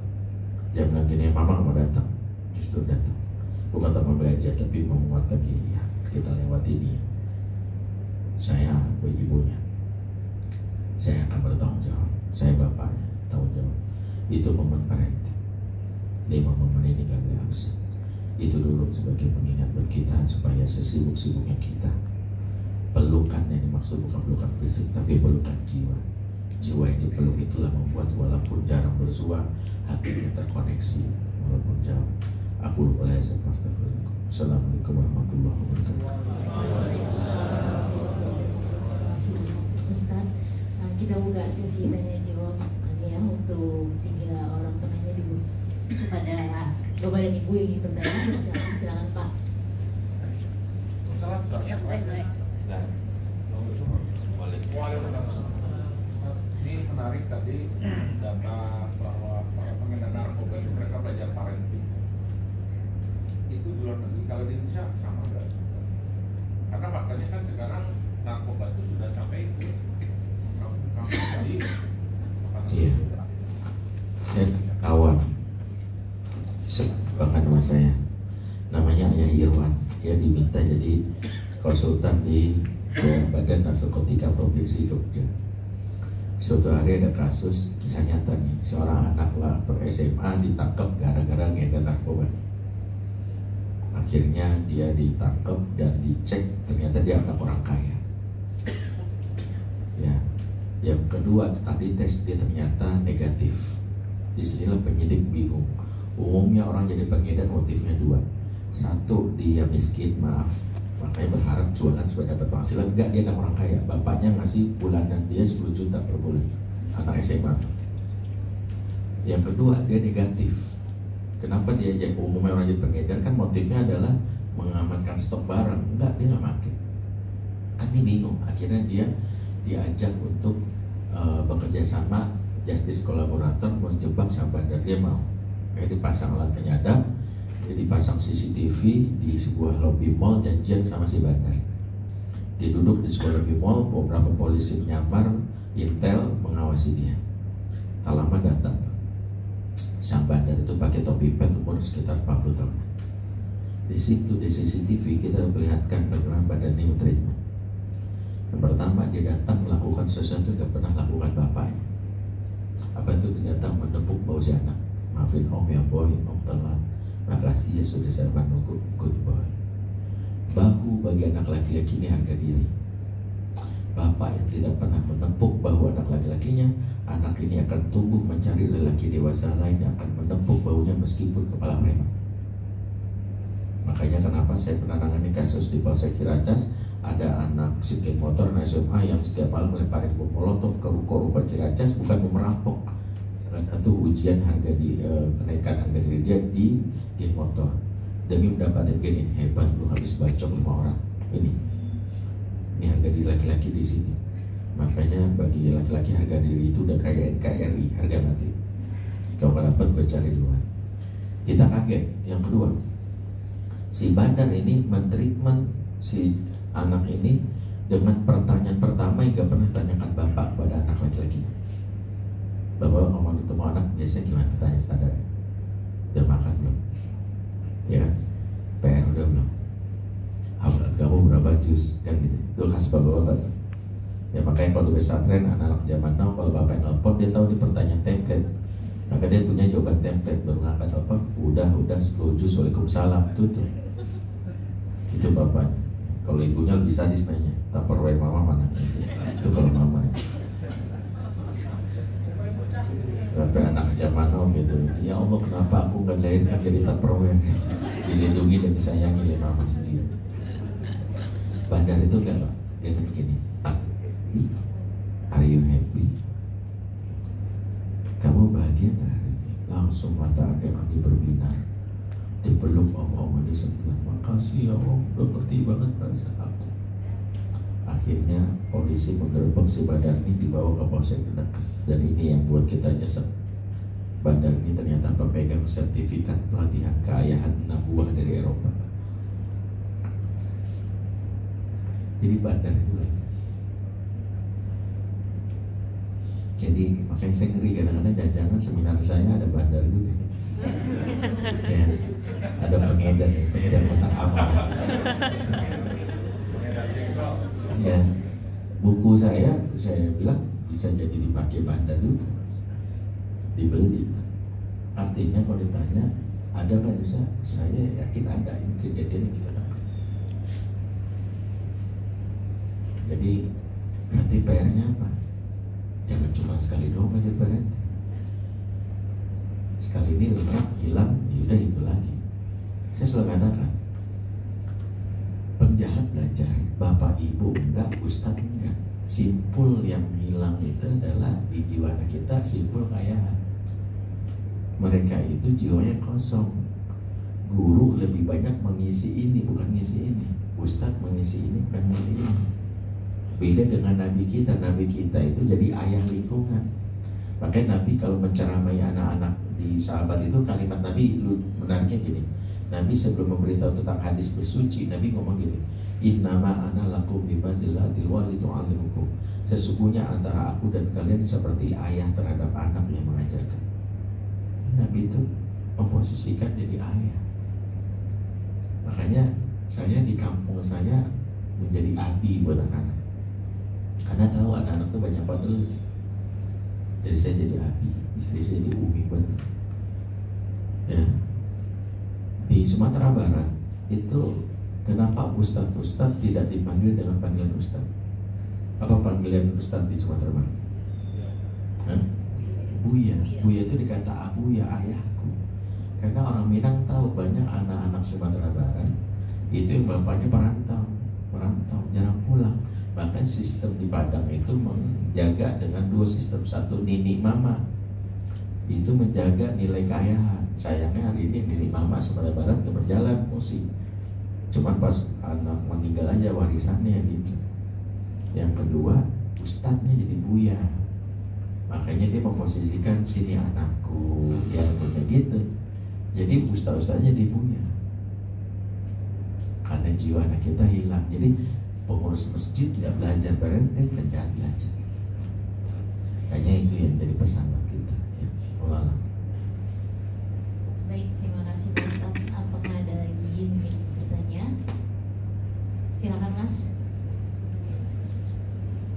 Jangan gini, mama mau datang, justru datang bukan untuk membela dia, tapi menguatkan dia. Kita lewati dia, saya ibunya, saya akan bertanggung jawab, saya bapaknya, tanggung jawab. Itu momen parenting. 5 momen ini gak boleh absen. Itu dulu sebagai pengingat buat kita, supaya sesibuk-sibuknya kita, pelukan yang dimaksud bukan pelukan fisik, tapi pelukan jiwa. Jiwa yang dipeluk itulah membuat walaupun jarang bersua, hatinya terkoneksi walaupun jauh. Aku lupa ya. Assalamualaikum warahmatullahi wabarakatuh. Ustaz, kita buka sesi tanya jawab ya untuk 3 orang penanya dulu kepada Bapak dan Ibu yang ingin bertanya. Silakan Pak. Ini menarik tadi data bahwa para pengendara narkoba itu mereka belajar parenting. Itu di luar negeri, kalau di Indonesia sama nggak? Karena faktanya kan sekarang narkoba itu sudah sampai itu kamu tadi. Iya. Saya awam. Bahkan nama saya namanya Ayah Irwan, dia diminta jadi konsultan di Badan Narkotika Provinsi Jogja. Suatu hari ada kasus, kisah nyata nih, seorang anak lah SMA ditangkap gara-gara ngedar narkoba. Akhirnya dia ditangkap dan dicek, ternyata dia anak orang kaya. Ya, yang kedua tadi tes dia ternyata negatif. Disinilah penyidik bingung. Umumnya orang jadi pengedar motifnya 2. 1, dia miskin, maaf, makanya berharap jualan supaya dapat penghasilan. Enggak, dia anak orang kaya, bapaknya ngasih bulanan dia 10 juta per bulan, anak SMA. Yang kedua, dia negatif. Kenapa dia jadi umumnya orang jadi pengedar? Kan motifnya adalah mengamankan stok barang. Enggak, dia nggak pakai. Kan dia bingung. Akhirnya dia diajak untuk bekerja sama justice kolaborator menjebak sang bandar. Dia mau. Kayak dipasang alat penyadap, dia dipasang CCTV di sebuah lobby mall, janjian sama si bandar. Dia duduk di sebuah lobby mall, beberapa polisi menyamar, intel mengawasi dia. Tak lama datang sang bandar itu pakai topi pet, umur sekitar 40 tahun. Di situ di CCTV kita perlihatkan bagaimana badan ini treatment. Yang pertama, dia datang melakukan sesuatu yang tidak pernah lakukan bapaknya. Apa itu? Dia datang menepuk bau si anak. Maafin om ya boy, om telat. Makasih ya sudah saya menunggu, good boy. Bahu bagi anak laki-laki ini harga diri. Bapak yang tidak pernah menepuk bahu anak laki-lakinya, anak ini akan tumbuh mencari lelaki dewasa lain yang akan menepuk bahunya meskipun kepala preman. Makanya kenapa saya pernah nangani kasus di Polsek Ciracas, ada anak geng motor anak SMA yang setiap malam melemparin bom molotov ke ruko-ruko Ciracas, bukan mau merampok. Satu ujian harga kenaikan harga diri dia di geng motor demi mendapatkan gini, hebat lu habis bacok 5 orang. Ini harga diri laki-laki di sini. Makanya bagi laki-laki harga diri itu udah kayak NKRI, harga mati. Kalau nggak dapat gue cari duluan. Kita kaget. Yang kedua, si bandar ini mentreatment si anak ini dengan pertanyaan pertama yang gak pernah tanyakan bapak kepada anak laki-lakinya. Bapak ngomong ketemu anak biasanya gimana? Tanya standar. Udah makan belum? Ya kan? PR udah belum? Hafalan kamu berapa juz? Kan gitu. Itu khas bapak-bapak. Ya makanya kalau pesantren anak-anak zaman now kalau bapak nelpon dia tahu di pertanyaan template, maka dia punya jawaban template, baru ngangkat telepon, udah 10 juz, waalaikumsalam, tutup. Itu bapaknya. Kalau ibunya lebih sadis nanya, Tupperware mama mana? Itu kalau mama. Sampai anak zaman now gitu, ya Allah kenapa aku nggak dilahirkan jadi Tupperware, dilindungi dan disayangi oleh mama sendiri. Bandar itu enggak Pak, dia tuh begini, are you happy? Kamu bahagia nggak hari ini? Langsung mata Andi berbinar, dipeluk om-om di sebelah. Makasih ya om, udah ngerti banget perasaan aku. Akhirnya polisi menggerebek si Bandar ini, dibawa ke polsek terdekat. Dan ini yang buat kita nyesek. Bandar ini ternyata pemegang sertifikat pelatihan keayahan 6 buah dari Eropa. Jadi Bandar itu lagi. Jadi makanya saya ngeri kadang-kadang jangan seminar saya ada Bandar juga. Ya, ada pengedar kotak amal. Ya, buku saya bilang bisa jadi dipakai Bandar juga, dibeli. Artinya kalau ditanya ada nggak bisa, saya yakin ada. Ini kejadian yang kita dapat. Jadi berarti PR-nya apa? Jangan cuma sekali doang ngajar parenting. Sekali ini lemah, hilang, ya udah itu lagi. Saya selalu katakan, penjahat belajar, bapak ibu enggak, ustadz enggak. Simpul yang hilang itu adalah di jiwa kita, simpul kayak mereka itu jiwanya kosong. Guru lebih banyak mengisi ini, bukan ngisi ini. Ustadz mengisi ini, bukan ngisi ini. Beda dengan Nabi kita itu jadi ayah lingkungan. Makanya Nabi kalau menceramai anak-anak di sahabat itu, kalimat Nabi menariknya gini. Nabi sebelum memberitahu tentang hadis bersuci, Nabi ngomong gini, innama ana lakum bibazillatil walitu'allimukum. Sesungguhnya antara aku dan kalian seperti ayah terhadap anak yang mengajarkan. Nabi itu memposisikan jadi ayah. Makanya saya di kampung saya menjadi abi buat anak-anak. Karena tahu anak-anak itu banyak fathers. Jadi saya jadi abi, istri saya jadi umi banget. Ya. Di Sumatera Barat itu kenapa ustadz tidak dipanggil dengan panggilan ustadz? Apa panggilan ustadz di Sumatera Barat? Hah? Buya. Buya itu dikata abu ya ayahku. Karena orang Minang tahu banyak anak-anak Sumatera Barat itu yang bapaknya merantau, jarang pulang. Bahkan sistem di Padang itu menjaga dengan 2 sistem. Satu nini mama, itu menjaga nilai kekayaan. Sayangnya hari ini nini mama Sumatera Barat gak berjalan musik. Cuman pas anak meninggal aja warisannya yang diinjak. Yang kedua, ustadznya jadi buya. Makanya dia memposisikan sini anakku, ya begitu. Jadi ustadz-ustadznya di buya. Karena jiwa anak kita hilang. Jadi pengurus masjid nggak belajar parenting, penjahat belajar. Kayaknya itu yang jadi pesan buat kita. Ya, Allah. Baik, terima kasih Pak Ustadz. Apakah ada lagi yang ingin bertanya? Silakan Mas.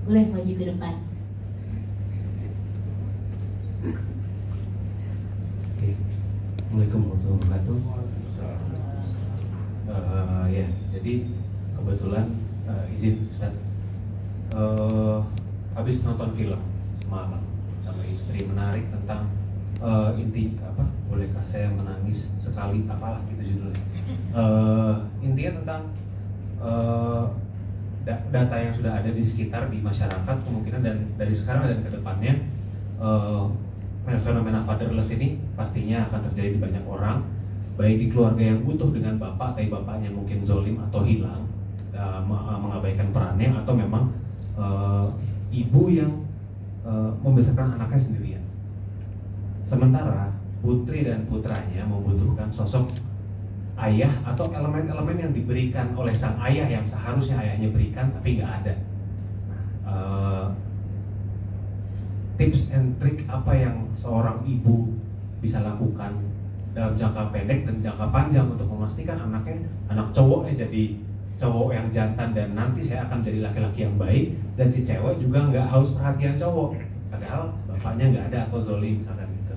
Boleh maju ke depan. Assalamualaikum warahmatullahi wabarakatuh. Ya, jadi kebetulan izin Ustaz, habis nonton film semalam sama istri, menarik tentang inti apa? Bolehkah saya menangis sekali? Apalah gitu judulnya. Intinya tentang data yang sudah ada di sekitar di masyarakat kemungkinan dan dari sekarang dan ke depannya fenomena fatherless ini pastinya akan terjadi di banyak orang, baik di keluarga yang utuh dengan bapak tapi bapaknya mungkin zolim atau hilang, mengabaikan perannya, atau memang ibu yang membesarkan anaknya sendirian. Sementara putri dan putranya membutuhkan sosok ayah atau elemen-elemen yang diberikan oleh sang ayah yang seharusnya ayahnya berikan tapi nggak ada. Tips and trik apa yang seorang ibu bisa lakukan dalam jangka pendek dan jangka panjang untuk memastikan anaknya, anak cowoknya jadi cowok yang jantan dan nanti saya akan jadi laki-laki yang baik, dan si cewek juga nggak haus perhatian cowok padahal bapaknya nggak ada atau zolim misalkan gitu.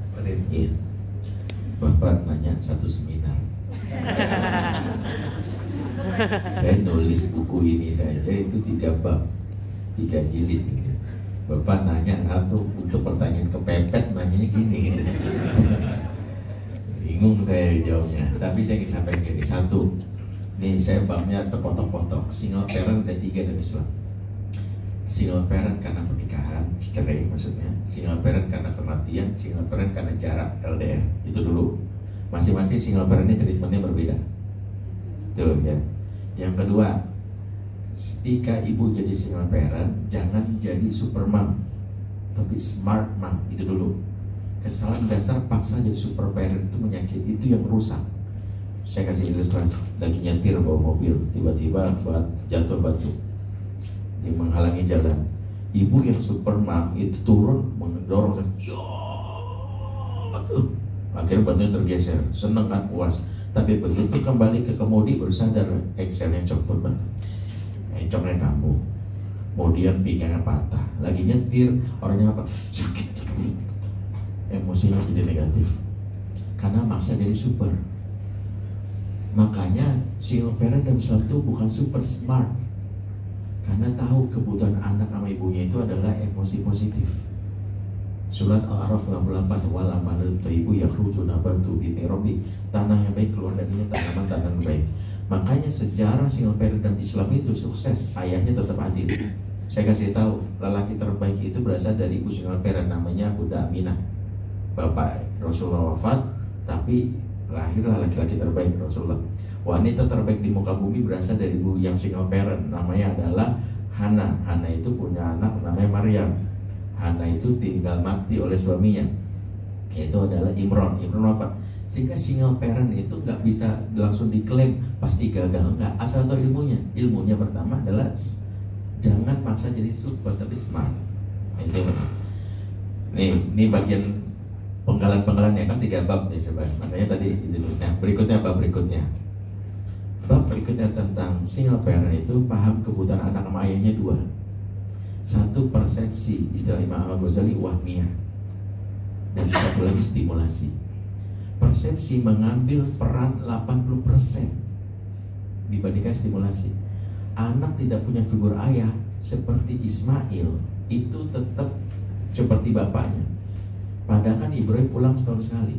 Seperti itu. Iya. Bapak nanya satu seminar. Saya nulis buku ini saja itu 3 bab, 3 jilid. Bapak nanya atau untuk pertanyaan kepepet nanyanya gini. Bingung saya jawabnya. Tapi saya ingin sampaikan gini. 1, nih saya babnya terpotong-potong. Single parent ada 3 dalam Islam. Single parent karena pernikahan, cerai maksudnya. Single parent karena kematian, single parent karena jarak, LDR. Itu dulu. Masing-masing single parent ini treatmentnya berbeda. Tuh ya. Yang kedua, ketika ibu jadi single parent, jangan jadi super mom, tapi smart mom. Itu dulu. Kesalahan dasar paksa jadi super parent itu menyakiti, itu yang rusak. Saya kasih ilustrasi. Lagi nyetir bawa mobil, tiba-tiba jatuh batu, yang menghalangi jalan. Ibu yang super mom itu turun mendorong, akhirnya batunya tergeser. Seneng kan, puas. Tapi begitu kembali ke kemudi baru sadar engselnya copot banget. Encoknya kamu. Kemudian pinggangnya patah. Lagi nyetir, orangnya apa? Sakit. Emosinya jadi negatif. Karena maksa jadi super. Makanya single parent dan satu bukan super smart. Karena tahu kebutuhan anak sama ibunya itu adalah emosi positif. Surat Al-A'raf 58, wal amalul thayyibu yakhruju nabatu bi rabbi, tanah yang baik keluar darinya tanaman baik. Makanya sejarah single parent dan Islam itu sukses, ayahnya tetap adil. Saya kasih tahu, lelaki terbaik itu berasal dari ibu single parent, namanya Bunda Aminah. Bapak Rasulullah wafat, tapi lahirlah laki-laki terbaik Rasulullah. Wanita terbaik di muka bumi berasal dari ibu yang single parent, namanya adalah Hana. Hana itu punya anak namanya Maryam. Hana itu tinggal mati oleh suaminya, yaitu adalah Imron wafat. Sehingga single parent itu nggak bisa langsung diklaim pasti gagal, nggak. Asal tahu ilmunya. Ilmunya pertama adalah jangan maksa jadi super tapi smart. Ini bagian penggalan ya, kan 3 bab nih coba. Makanya tadi itu. Nah, berikutnya bab berikutnya. Bab berikutnya tentang single parent itu paham kebutuhan anak sama ayahnya 2. 1, persepsi, istilah Imam Al-Ghazali, wahmiyah. Dan 1 lagi stimulasi. Persepsi mengambil peran 80% dibandingkan stimulasi. Anak tidak punya figur ayah seperti Ismail itu tetap seperti bapaknya. Padahal kan Ibrahim pulang setahun sekali.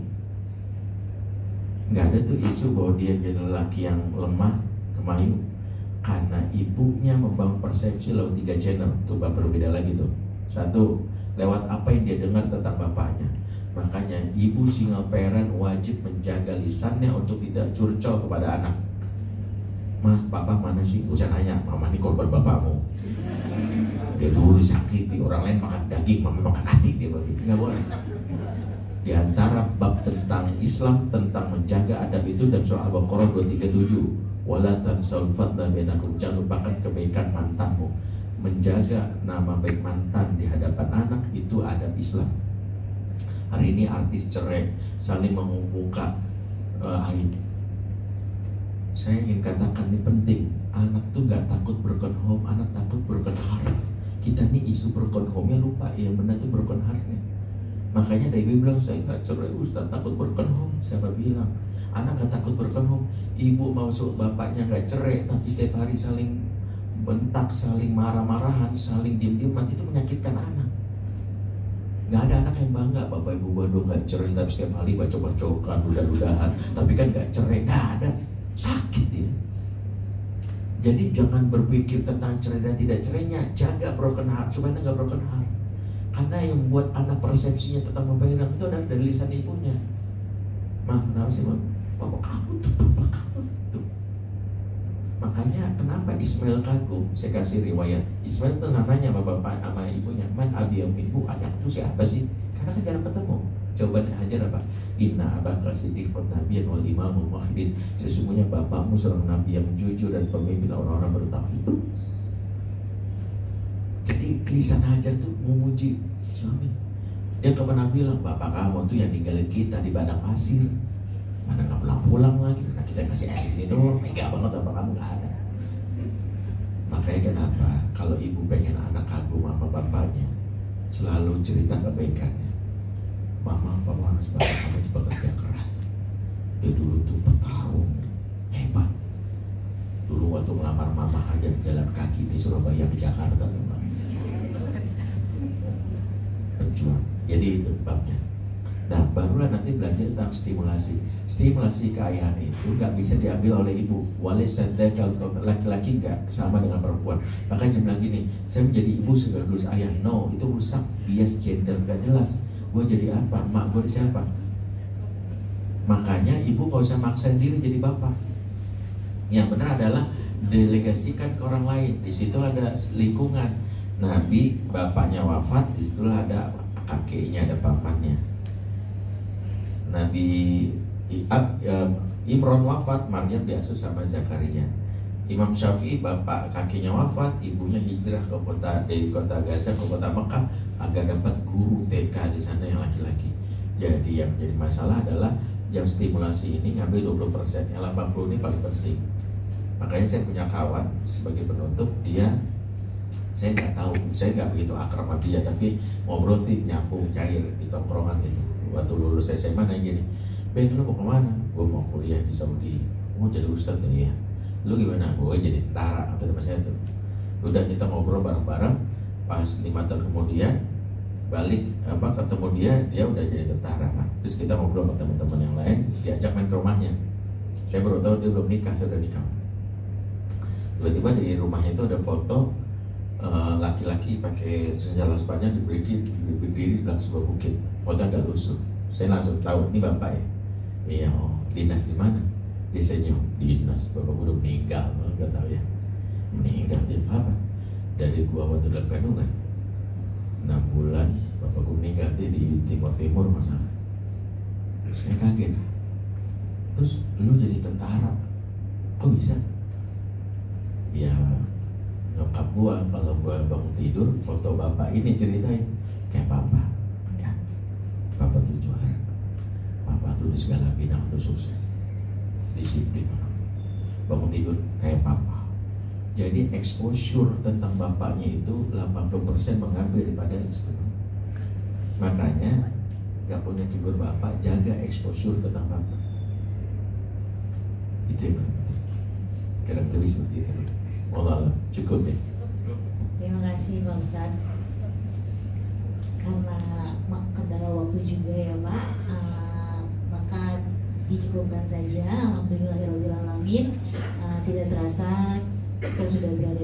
Nggak ada tuh isu bahwa dia jadi lelaki yang lemah, kemayu. Karena ibunya membangun persepsi lewat 3 channel. Tuh bab berbeda lagi tuh. 1, lewat apa yang dia dengar tentang bapaknya. Makanya ibu single parent wajib menjaga lisannya untuk tidak curcol kepada anak. Mah, papa mana sih? Usah nanya, mama ini korban bapakmu. Dia dulu disakiti, orang lain makan daging, mama makan hati. Dia begitu, nggak boleh. Di antara bab tentang Islam, tentang menjaga adab itu dan surah Al-Baqarah 237. Wala tansal fadla bainakum, jangan lupakan kebaikan mantanmu. Menjaga nama baik mantan di hadapan anak itu adab Islam. Hari ini artis cerai saling membuka aib. Saya ingin katakan ini penting. Anak tuh gak takut broken home, anak takut broken heart. Kita nih isu broken home-nya lupa, yang benar tuh broken heart-nya. Makanya Dewi bilang, saya gak cerai Ustaz, takut broken home. Siapa bilang? Anak gak takut broken home. Ibu masuk bapaknya gak cerai, tapi setiap hari saling bentak, saling marah-marahan, saling diem-dieman, itu menyakitkan anak. Gak ada anak yang bangga, bapak ibu bodoh gak cerai, tapi setiap hari baca-bacokan, duda-dudahan, tapi kan gak cerai, gak ada. Sakit ya. Jadi jangan berpikir tentang cerai dan tidak cerainya, jaga broken heart supaya gak broken heart. Karena yang membuat anak persepsinya tentang bapak itu adalah dari lisan ibunya. Mah, kenapa sih mah? Papa kamu tuh, papa kamu tuh. Makanya kenapa Ismail kagum? Saya kasih riwayat. Ismail tuh nanya bapak sama ibunya, man abi ibu, anak itu siapa sih? Karena kan jarang ketemu. Jawabannya Hajar apa? Inna abaka siddiqun nabiyyan wal imamul muwahhidin. Sesungguhnya bapakmu seorang nabi yang jujur dan pemimpin orang-orang bertauhid. Jadi lisan Hajar tuh memuji suami. Dia kemana bilang, bapak kamu tuh yang ninggalin kita di padang pasir. mana nggak pulang lagi, nah kita kasih air ini doang, tega banget apa kamu nggak ada. Makanya kenapa kalau ibu pengen anak kagum sama bapaknya, selalu cerita kebaikannya. Mama, papa harus banget kamu bekerja keras. Dia dulu tuh petarung hebat. Dulu waktu melamar mama aja jalan kaki di Surabaya ke Jakarta, pejuang. Jadi itu babnya. Nah, barulah nanti belajar tentang stimulasi. Stimulasi keayahan itu nggak bisa diambil oleh ibu. Wali sadar kalau laki-laki nggak sama dengan perempuan. Maka dia bilang gini, saya menjadi ibu sekaligus ayah. No, itu rusak bias gender, nggak jelas. Gue jadi apa? Mak gue siapa? Makanya ibu nggak usah maksain diri jadi bapak. Yang benar adalah delegasikan ke orang lain. Di situ ada lingkungan. Nabi bapaknya wafat, di situ ada kakeknya, ada pamannya. Nabi Imran wafat, Maryam diasuh sama Zakaria. Imam Syafi'i bapak kakeknya wafat, ibunya hijrah ke dari kota Gaza ke kota Mekah agar dapat guru TK di sana yang laki-laki. Jadi yang menjadi masalah adalah yang stimulasi ini ngambil 20%, yang 80% ini paling penting. Makanya saya punya kawan sebagai penutup, saya nggak tahu, saya nggak begitu akrab sama dia, tapi ngobrol sih nyambung, cair di tongkrongan gitu. Waktu lulus SMA nanya gini, Ben lu mau kemana? Gue mau kuliah di Saudi. Mau jadi ustadz ya? Lu gimana? Gue jadi tentara atau teman saya tuh. Udah kita ngobrol bareng-bareng. Pas 5 tahun kemudian balik ketemu dia udah jadi tentara. Nah, terus kita ngobrol sama teman-teman yang lain, diajak main ke rumahnya. Saya baru tahu dia belum nikah, saya udah nikah. Tiba-tiba di rumahnya itu ada foto laki-laki pakai senjata sepanjang berdiri di belakang sebuah bukit. Foto agak lusuh. Saya langsung tahu ini bapak ya. Iya, oh, dinas di mana? Dia senyum, dinas. Bapak udah meninggal, nggak tahu ya. Meninggal dia apa? Dari gua waktu dalam kandungan 6 bulan, bapak gua meninggal dia di timur masalah. Saya kaget. Terus lu jadi tentara? Kok bisa? Ya nyokap gua kalau gua bangun tidur foto bapak ini ceritain kayak papa ya, papa tuh juara, papa tuh di segala bidang tuh sukses, disiplin, bangun tidur kayak papa. Jadi exposure tentang bapaknya itu 80% mengambil daripada istri. Makanya gak punya figur bapak, jaga exposure tentang bapak. Itu yang paling penting. Kadang lebih seperti itu. Allah, cukup ya. Terima kasih Pak Ustadz. Karena kendala waktu juga ya Pak, maka dicukupkan saja. Alhamdulillahirobbilalamin. Tidak terasa kita sudah berada